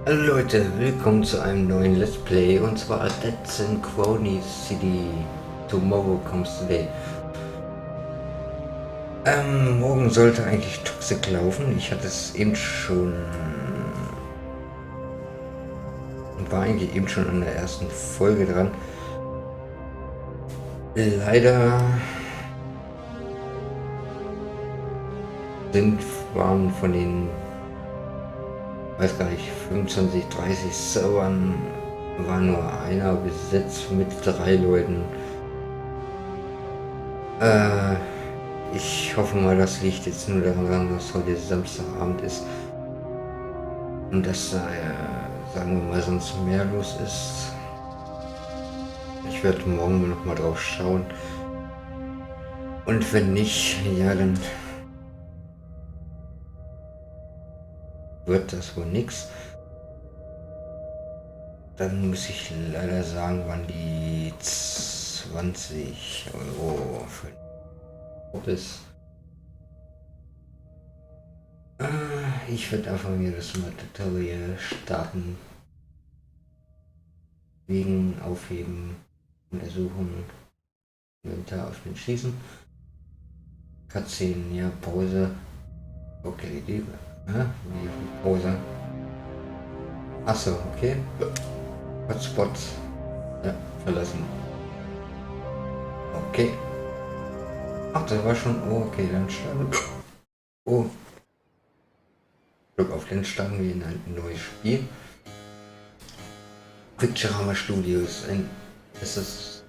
Hallo Leute, willkommen zu einem neuen Let's Play und zwar Dead Synchronicity. Tomorrow comes today. Morgen sollte eigentlich Toxic laufen. Ich hatte es eben schon. War eigentlich eben schon an der ersten Folge dran. Leider waren von den, weiß gar nicht, 25, 30 Servern war nur einer besetzt mit 3 Leuten. Ich hoffe mal, das liegt jetzt nur daran, dass heute Samstagabend ist und dass da, sagen wir mal, sonst mehr los ist. Ich werde morgen noch mal drauf schauen. Und wenn nicht, ja, dann wird das wohl nichts. Dann muss ich leider sagen, wann die 20 € für ist. Ich werde einfach mir das mal Tutorial starten. Wegen Aufheben, Untersuchen, Inventar öffnen, schließen. Cutscene, ja, Pause. Okay, die Pause. Achso, okay. Hotspot. Ja, verlassen. Okay. Ach, das war schon. Oh, okay, dann starten. Oh. Glück auf, den starten wir in ein neues Spiel. Picture Studios. Ist das.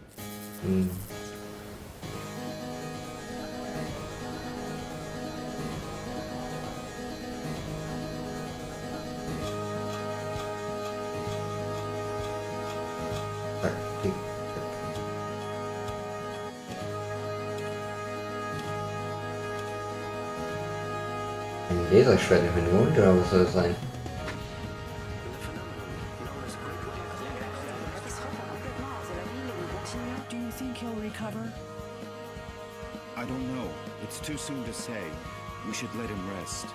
Ein Laserschwert im Hintergrund oder was soll das sein? I don't know. It's too soon to say. We should let him rest.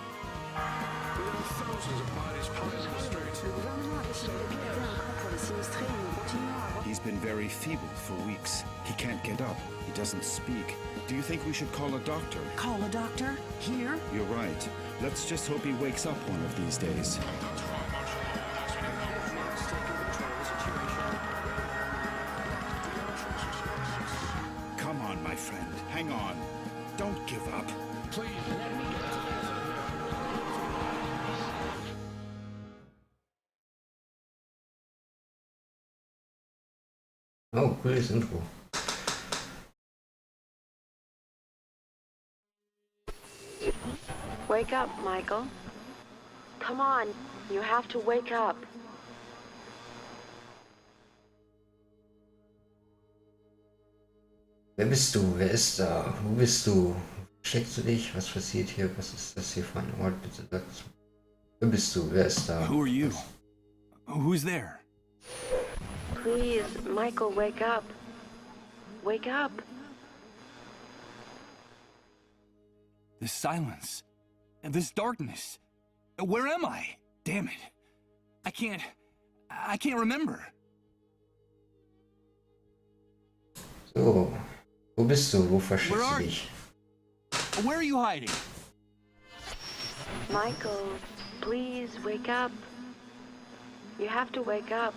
He's been very feeble for weeks. He can't get up. He doesn't speak. Do you think we should call a doctor? Call a doctor? Here? You're right. Let's just hope he wakes up one of these days. Come on, my friend. Hang on. Don't give up. Please, let me get to Oh, cooles Intro. Wake up, Michael. Come on, you have to wake up. Wer bist du? Wer ist da? Wo bist du? Steckst du dich? Was passiert hier? Was ist das hier für ein Ort? Bitte sag's. Wer bist du? Wer ist da? Who are you? Who's there? Please, Michael, wake up. Wake up. This silence. This darkness. Where am I? Damn it. I can't remember. So. Wo bist du? Wo versteckst du dich? Where are you hiding? Michael, please wake up. You have to wake up.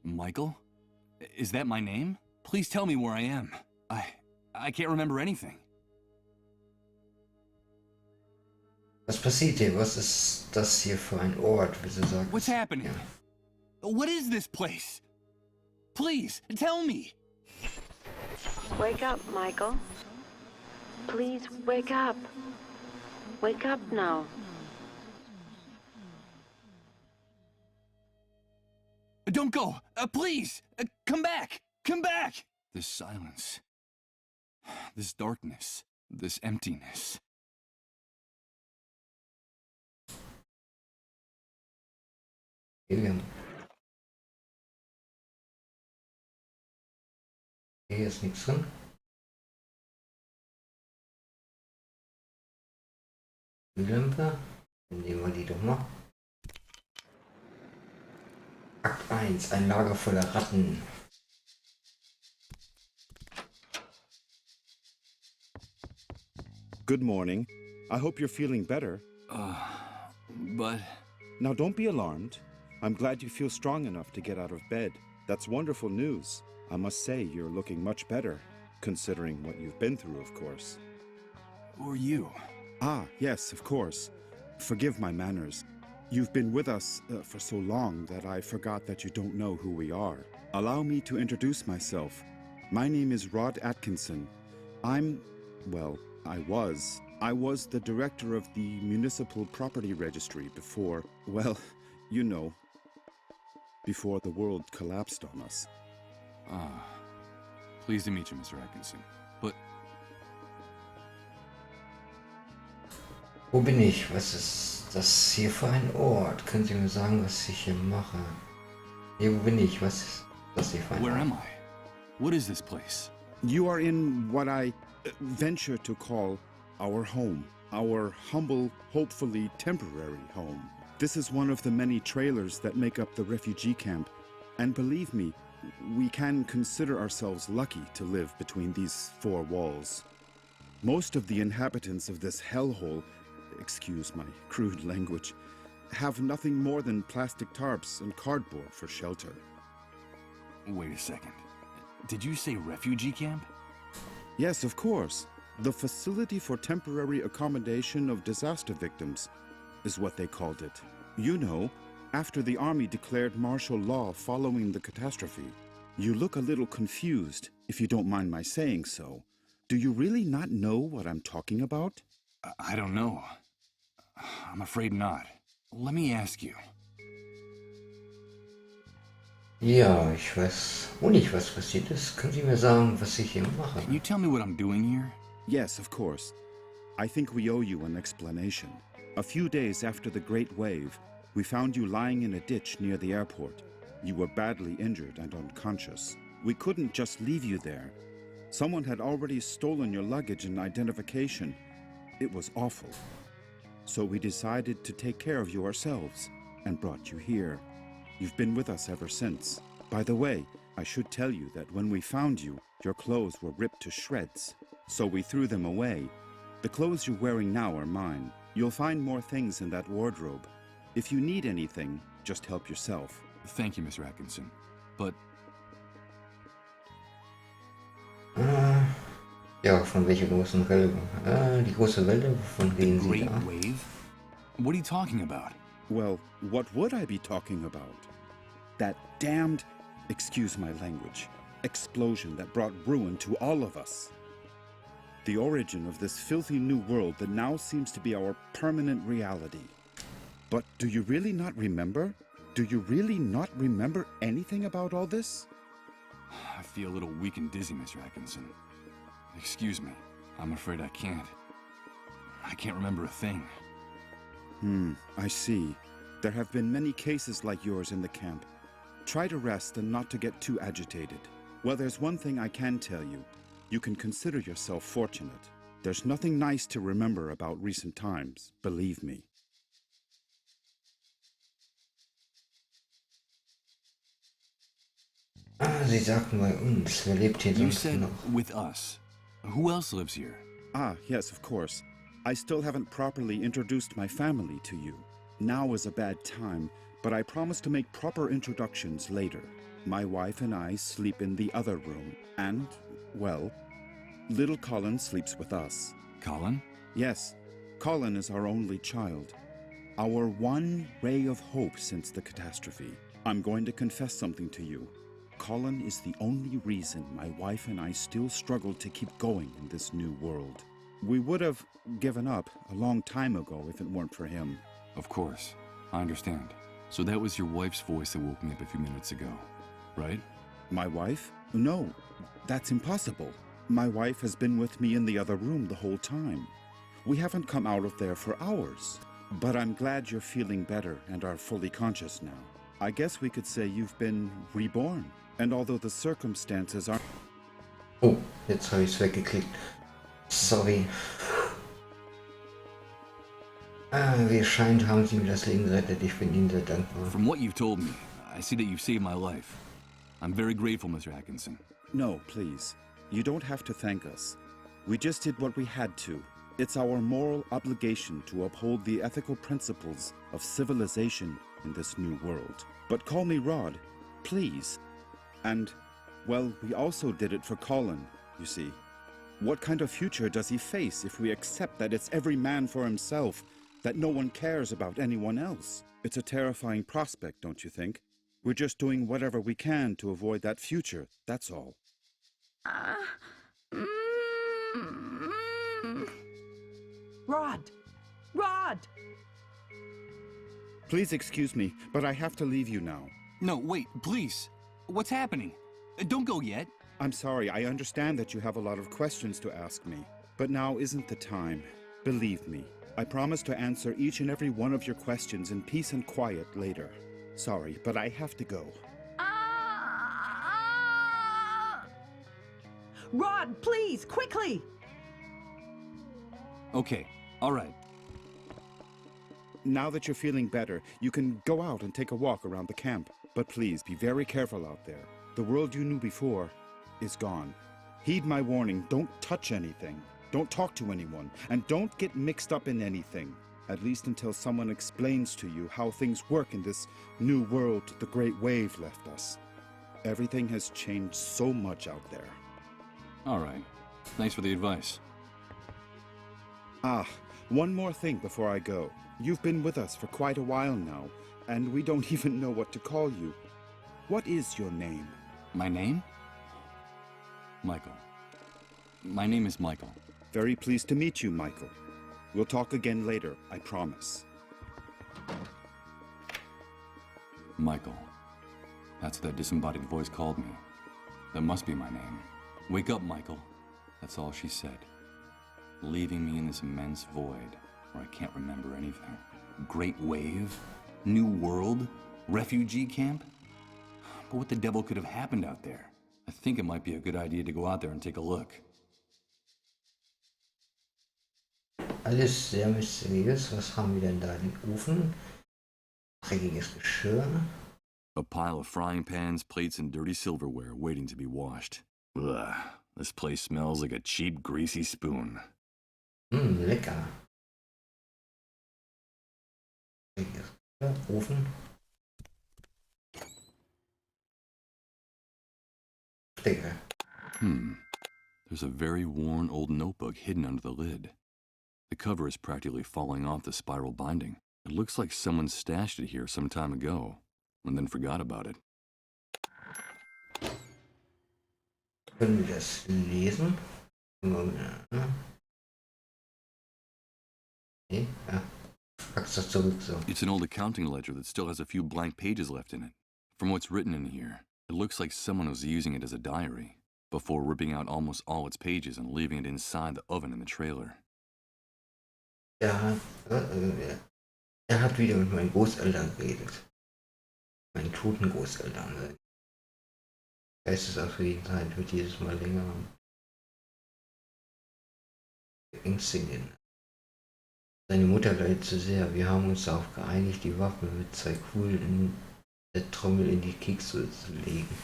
Michael? Is that my name? Please tell me where I am. I can't remember anything. Was passiert hier? Was ist das hier für ein Ort? Wieso sagst What's happening? What is this place? Please, tell me. Wake up, Michael. Please wake up. Wake up now. Don't go. Please. Come back. Come back. This silence. This darkness. This emptiness. Hier ist nichts drin. Lampe. Dann nehmen wir die doch mal. Akt 1, ein Lager voller Ratten. Good morning. I hope you're feeling better. But... Now don't be alarmed. I'm glad you feel strong enough to get out of bed. That's wonderful news. I must say you're looking much better, considering what you've been through, of course. who are you? Ah, yes, of course. Forgive my manners. You've been with us for so long that I forgot that you don't know who we are. Allow me to introduce myself. My name is Rod Atkinson. Well, I was the director of the Municipal Property Registry before, well, you know, before the world collapsed on us. Pleased to meet you, Mr. Atkinson. But... Wo bin ich? Was ist das hier für ein Ort? Können Sie mir sagen, was ich hier mache? Hier, wo bin ich? Was ist das hier für ein Ort? Where am I? What is this place? You are in what I venture to call our home. Our humble, hopefully temporary home. This is one of the many trailers that make up the refugee camp. And believe me, we can consider ourselves lucky to live between these four walls. Most of the inhabitants of this hellhole, excuse my crude language, have nothing more than plastic tarps and cardboard for shelter. Wait a second. Did you say refugee camp? Yes, of course. The Facility for Temporary Accommodation of Disaster Victims is what they called it. You know, after the army declared martial law following the catastrophe. You look a little confused, if you don't mind my saying so. Do you really not know what I'm talking about? I don't know. I'm afraid not. Let me ask you. Ja, ich weiß, wo nicht was passiert ist. Können Sie mir sagen, was ich hier mache? Can you tell me what I'm doing here? Yes, of course. I think we owe you an explanation. A few days after the Great Wave, we found you lying in a ditch near the airport. You were badly injured and unconscious. We couldn't just leave you there. Someone had already stolen your luggage and identification. It was awful. So we decided to take care of you ourselves and brought you here. You've been with us ever since. By the way, I should tell you that when we found you, your clothes were ripped to shreds. So we threw them away. The clothes you're wearing now are mine. You'll find more things in that wardrobe. If you need anything, just help yourself. Thank you, Mr. Atkinson. But... Ja, von welcher großen Welle? Die große Welle, wovon reden Sie Great da? Wave? What are you talking about? Well, what would I be talking about? That damned, excuse my language, explosion that brought ruin to all of us. The origin of this filthy new world that now seems to be our permanent reality. But do you really not remember? Do you really not remember anything about all this? I feel a little weak and dizzy, Mr. Atkinson. Excuse me. I'm afraid I can't. I can't remember a thing. I see. There have been many cases like yours in the camp. Try to rest and not to get too agitated. Well, there's one thing I can tell you. You can consider yourself fortunate. There's nothing nice to remember about recent times, believe me. Sie sagten bei uns, wer lebt hier You sonst said noch? with us. Who else lives here? Ah, yes, of course. I still haven't properly introduced my family to you. Now is a bad time, but I promise to make proper introductions later. My wife and I sleep in the other room, and, well, little Colin sleeps with us. Colin? Yes, Colin is our only child. Our one ray of hope since the catastrophe. I'm going to confess something to you. Colin is the only reason my wife and I still struggle to keep going in this new world. We would have given up a long time ago if it weren't for him. Of course. I understand. So that was your wife's voice that woke me up a few minutes ago, right? My wife? No, that's impossible. My wife has been with me in the other room the whole time. We haven't come out of there for hours. But I'm glad you're feeling better and are fully conscious now. I guess we could say you've been reborn. And although the circumstances are... Oh, jetzt habe ich es weggeklickt. Sorry. Wie es scheint, haben Sie mir das Leben gerettet. Ich bin Ihnen sehr dankbar. From what you've told me, I see that you've saved my life. I'm very grateful, Mr. Atkinson. No, please. You don't have to thank us. We just did what we had to. It's our moral obligation to uphold the ethical principles of civilization in this new world. But call me Rod, please. And, well, we also did it for Colin, you see. What kind of future does he face if we accept that it's every man for himself, that no one cares about anyone else? It's a terrifying prospect, don't you think? We're just doing whatever we can to avoid that future, that's all. Rod! Rod! Please excuse me, but I have to leave you now. No, wait, please. What's happening? Don't go yet. I'm sorry, I understand that you have a lot of questions to ask me, but now isn't the time. Believe me, I promise to answer each and every one of your questions in peace and quiet later. Sorry, but I have to go. Rod, please, quickly! Okay, all right. Now that you're feeling better, you can go out and take a walk around the camp. But please, be very careful out there. The world you knew before is gone. Heed my warning, don't touch anything. Don't talk to anyone, and don't get mixed up in anything. At least until someone explains to you how things work in this new world the Great Wave left us. Everything has changed so much out there. All right. Thanks for the advice. Ah, one more thing before I go. You've been with us for quite a while now, and we don't even know what to call you. What is your name? My name? Michael. My name is Michael. Very pleased to meet you, Michael. We'll talk again later, I promise. Michael. That's what that disembodied voice called me. That must be my name. Wake up, Michael. That's all she said. Leaving me in this immense void where I can't remember anything. Great wave? New world? Refugee camp? But what the devil could have happened out there? I think it might be a good idea to go out there and take a look. Alles sehr mysteriös. Was haben wir denn da? Den Ofen? Dreckiges Geschirr. A pile of frying pans, plates, and dirty silverware waiting to be washed. Ugh, this place smells like a cheap, greasy spoon. Lecker. Dreckiges Geschirr. Ofen. Deckel. There's a very worn old notebook hidden under the lid. The cover is practically falling off the spiral binding. It looks like someone stashed it here some time ago and then forgot about it. Können wir das lesen? Nee, ja. Pack's das zurück so. It's an old accounting ledger that still has a few blank pages left in it. From what's written in here, it looks like someone was using it as a diary before ripping out almost all its pages and leaving it inside the oven in the trailer. Er hat wieder mit meinen Großeltern geredet. Meinen toten Großeltern. Geistesabwesenheit wird jedes Mal länger. Beängstigend. Seine Mutter leidet zu sehr. Wir haben uns darauf geeinigt, die Waffe mit 2 Kugeln in der Trommel in die Kekse zu legen.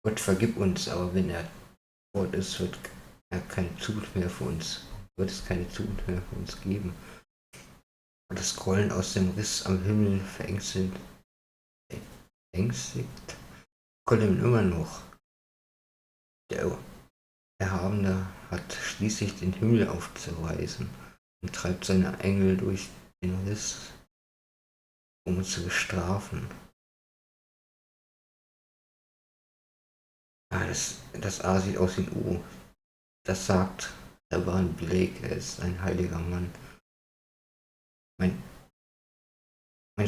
Gott vergib uns, aber wenn er fort ist, wird er keine Zukunft mehr für uns. Wird es keine Zukunft mehr für uns geben. Und das Grollen aus dem Riss am Himmel verängstigt Colin immer noch. Der Erhabene hat schließlich den Himmel aufzuweisen und treibt seine Engel durch den Riss, um uns zu bestrafen. Das A sieht aus wie ein U. Das sagt der war ein Beleg, er ist ein heiliger Mann. Mein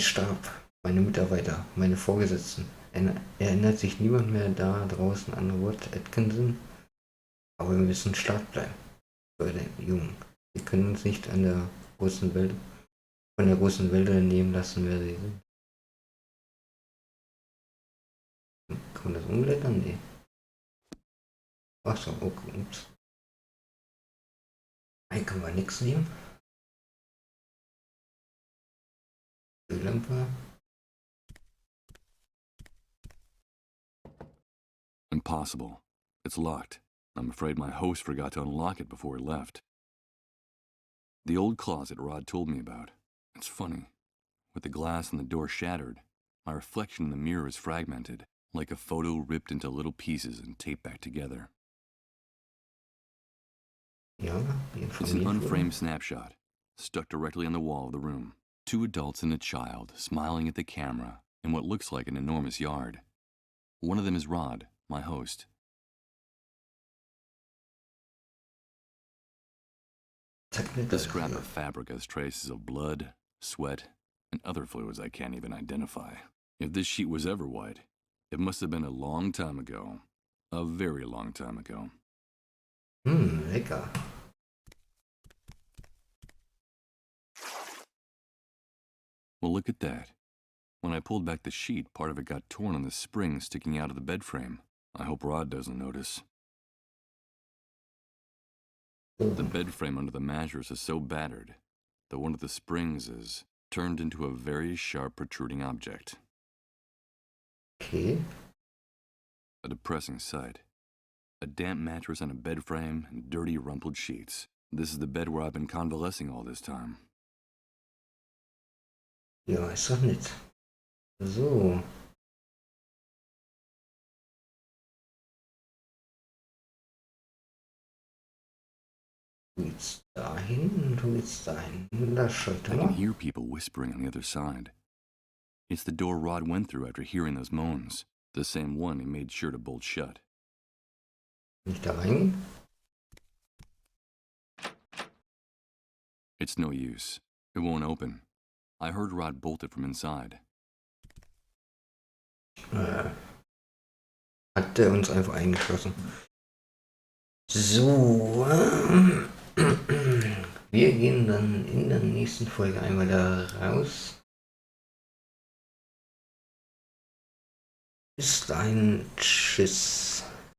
Stab, meine Mitarbeiter, meine Vorgesetzten. Erinnert sich niemand mehr da draußen an Rod Atkinson? Aber wir müssen stark bleiben. Für den Jungen. Wir können uns nicht von der großen Welt nehmen lassen, wer sie sind. Kann man das umblättern? Nee. Achso, okay. Ups. Hier können wir nichts nehmen. Lampe. Impossible. It's locked. I'm afraid my host forgot to unlock it before he left. The old closet Rod told me about. It's funny. With the glass and the door shattered, my reflection in the mirror is fragmented, like a photo ripped into little pieces and taped back together. Ja, It's an unframed snapshot, stuck directly on the wall of the room. 2 adults and a child smiling at the camera in what looks like an enormous yard. One of them is Rod, my host. The scrap of fabric has traces of blood, sweat, and other fluids I can't even identify. If this sheet was ever white, it must have been a long time ago. A very long time ago. Lecker. Well, look at that. When I pulled back the sheet, part of it got torn on the spring sticking out of the bed frame. I hope Rod doesn't notice. The bed frame under the mattress is so battered that one of the springs is turned into a very sharp protruding object. Okay. A depressing sight. A damp mattress on a bed frame and dirty, rumpled sheets. This is the bed where I've been convalescing all this time. Ja, ist doch nett. So. Du willst dahin, du willst dahin. Das schaut I can mal. hear people whispering on the other side. It's the door Rod went through after hearing those moans. The same one he made sure to bolt shut. Nicht da reingehen? It's no use. It won't open. I heard Rod bolt it from inside. Hat der uns einfach eingeschlossen. So. Wir gehen dann in der nächsten Folge einmal da raus. Bis dahin, tschüss.